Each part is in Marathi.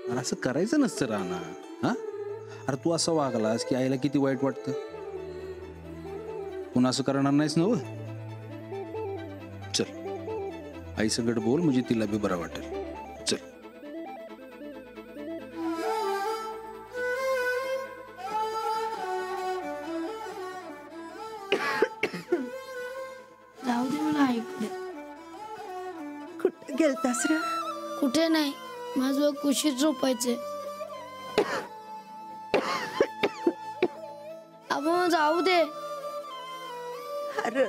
अरे असं करायचं नसतं राणा. हा अरे तू असं वागलास की आईला किती वाईट वाटतं. पुन्हा असं करणार नाहीस ना? चल आई संगत बोल म्हणजे तिला बी बरं वाटेल. चल. जाऊ दे मला ऐकले. कुठे गेलतास रे? कुठे नाही, माझं कुशीत झोपायचंय. आपण जाऊ दे. अरे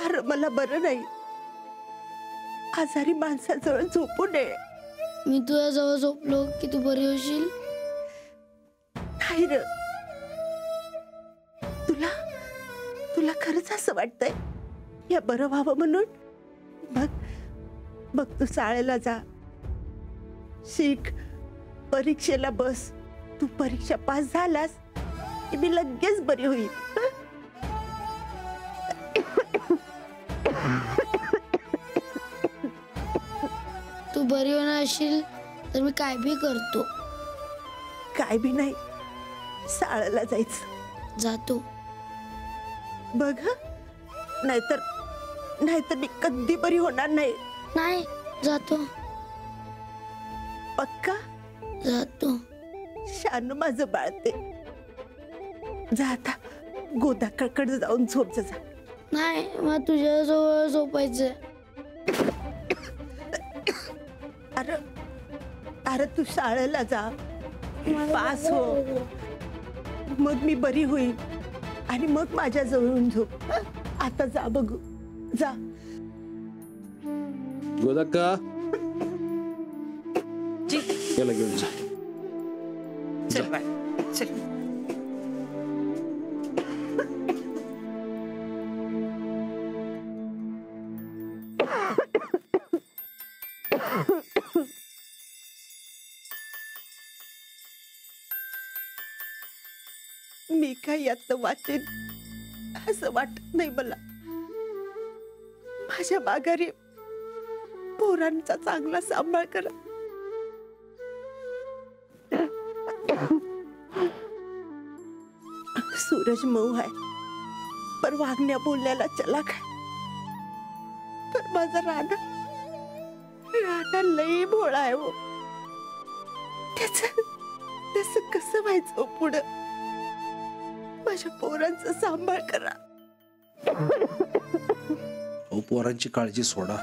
अरे मला बरं नाही. आजारी माणसाजवळ झोपू नये. मी तुझ्या जवळ झोपलो की तू बरी होशील. नाही रे, तुला तुला खरंच असं वाटतंय या बरं व्हावं म्हणून? बघ बघ, तू शाळेला जा, शिक, परीक्षेला बस. तू परीक्षा पास झालास की मी लगेच बरी होईल. तू बरी होणार असेल तर मी काय बी करतो. काय बी नाही, शाळेला जायचं. जातो. बघ हं, नाहीतर नाहीतर मी कधी बरी होणार नाही. नाही, जातो. पक्का? जातो. शान माझं बाळते. जा आता गोदाकडे जाऊन झोप जा. नाही, मला तुझ्या जवळ झोपायचंय. अरे अरे तू शाळेला जा, पास हो, मग मी बरी होईल आणि मग माझ्या जवळून झोप. आता जा बघू, जा. गोदाक्का जी, याला घेऊन जा. चल बाय, चल. मी काही आता वाचेन असं वाटत नाही मला. माझ्या माघारी पोरांचा चांगला सांभाळ करा. सूरज मऊ आहे, पण वागण्या बोलण्याला चलाक आहे. पण माझा राणा राणा लई भोळा आहे हो. त्याच कसं व्हायचं पुढं? माझ्या पोरांचा सांभाळ करा. पोरांची काळजी सोडा.